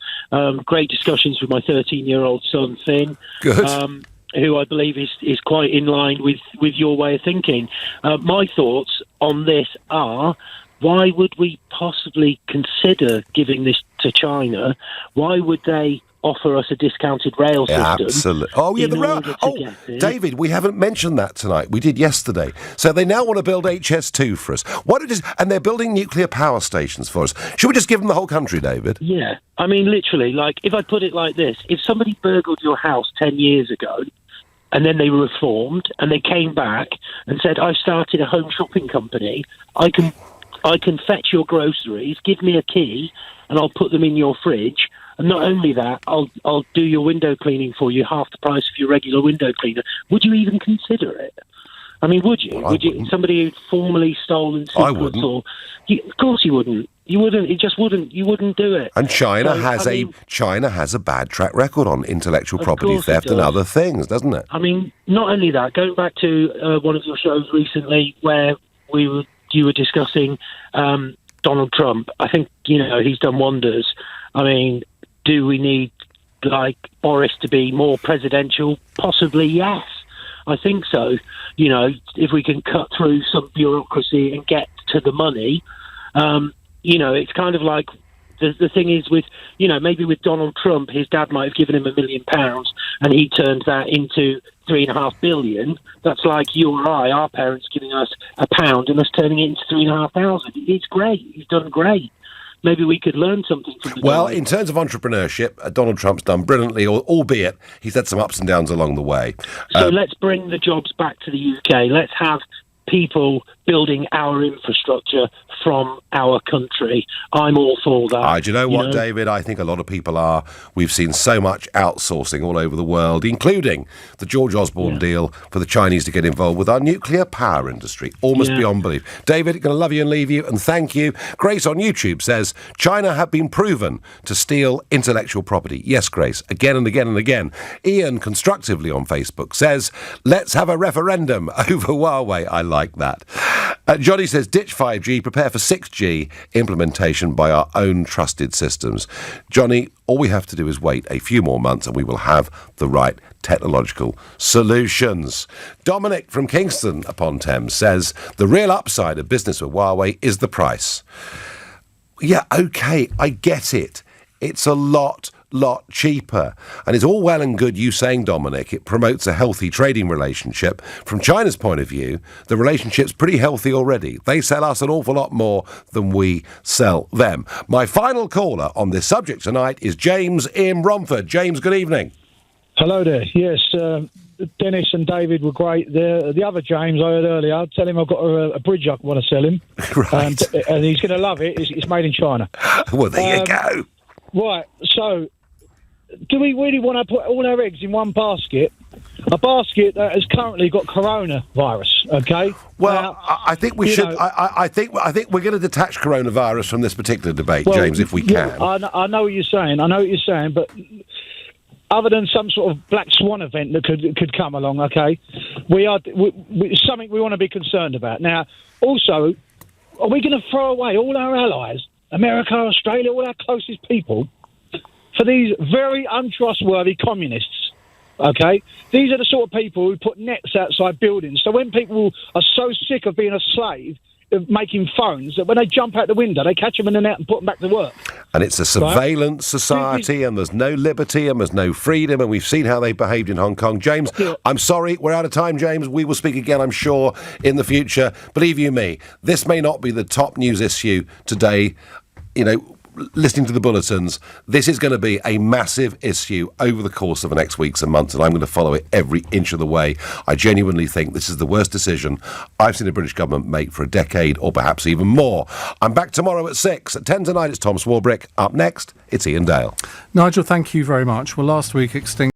Great discussions with my 13-year-old son, Finn. Good. who I believe is quite in line with your way of thinking. My thoughts on this are, why would we possibly consider giving this to China? Why would they offer us a discounted rail system? Absolutely. Oh, yeah, the rail. Oh, David, we haven't mentioned that tonight. We did yesterday. So they now want to build HS2 for us. And they're building nuclear power stations for us. Should we just give them the whole country, David? Yeah. I mean, literally, like, if I put it like this, if somebody burgled your house 10 years ago, and then they reformed, and they came back and said, I've started a home shopping company, I can fetch your groceries, give me a key, and I'll put them in your fridge. And not only that, I'll do your window cleaning for you, half the price of your regular window cleaner. Would you even consider it? I mean, would you? Well, would you? Somebody who'd formerly stolen secrets? I wouldn't. Of course you wouldn't. You wouldn't. You just wouldn't. You wouldn't do it. And China has a bad track record on intellectual property theft and other things, doesn't it? I mean, not only that. Going back to one of your shows recently, where you were discussing Donald Trump. I think he's done wonders. I mean, do we need Boris to be more presidential? Possibly, yes. I think so. If we can cut through some bureaucracy and get to the money, it's kind of like the thing is with, maybe with Donald Trump, his dad might have given him £1 million and he turned that into £3.5 billion. That's like you or I, our parents giving us £1 and us turning it into £3,500. It's great. He's done great. Maybe we could learn something from the guy. In terms of entrepreneurship, Donald Trump's done brilliantly, albeit he's had some ups and downs along the way. So let's bring the jobs back to the UK. Let's have people building our infrastructure from our country. I'm all for that. Do you know what, David? I think a lot of people are. We've seen so much outsourcing all over the world, including the George Osborne deal for the Chinese to get involved with our nuclear power industry. Almost beyond belief. David, going to love you and leave you, and thank you. Grace on YouTube says, China have been proven to steal intellectual property. Yes, Grace, again and again and again. Ian, constructively on Facebook, says, let's have a referendum over Huawei. I like that. Johnny says, ditch 5G, prepare for 6G implementation by our own trusted systems. Johnny, all we have to do is wait a few more months and we will have the right technological solutions. Dominic from Kingston upon Thames says, the real upside of business with Huawei is the price. Yeah, OK, I get it. It's a lot cheaper. And it's all well and good you saying, Dominic, it promotes a healthy trading relationship. From China's point of view, the relationship's pretty healthy already. They sell us an awful lot more than we sell them. My final caller on this subject tonight is James in Romford. James, good evening. Hello there. Yes, Dennis and David were great. The other James I heard earlier, I'll tell him I've got a bridge I want to sell him. Right. And he's going to love it. It's made in China. Well, there you go. Right, so do we really want to put all our eggs in one basket? A basket that has currently got coronavirus, okay? Well, now, I think we should. I think we're going to detach coronavirus from this particular debate, James, if we can. I know what you're saying. But other than some sort of black swan event that could come along, okay, it's something we want to be concerned about. Now, also, are we going to throw away all our allies, America, Australia, all our closest people, for these very untrustworthy communists? Okay, these are the sort of people who put nets outside buildings. So when people are so sick of being a slave, of making phones, that when they jump out the window, they catch them in the net and put them back to work. And it's a surveillance society, and there's no liberty, and there's no freedom, and we've seen how they behaved in Hong Kong. James, I'm sorry, we're out of time, James. We will speak again, I'm sure, in the future. Believe you me, this may not be the top news issue today. Listening to the bulletins, this is going to be a massive issue over the course of the next weeks and months, and I'm going to follow it every inch of the way. I genuinely think this is the worst decision I've seen the British government make for a decade, or perhaps even more. I'm back tomorrow at 6. At 10 tonight, it's Tom Swarbrick. Up next, it's Ian Dale. Nigel, thank you very much. Well, last week, Extinction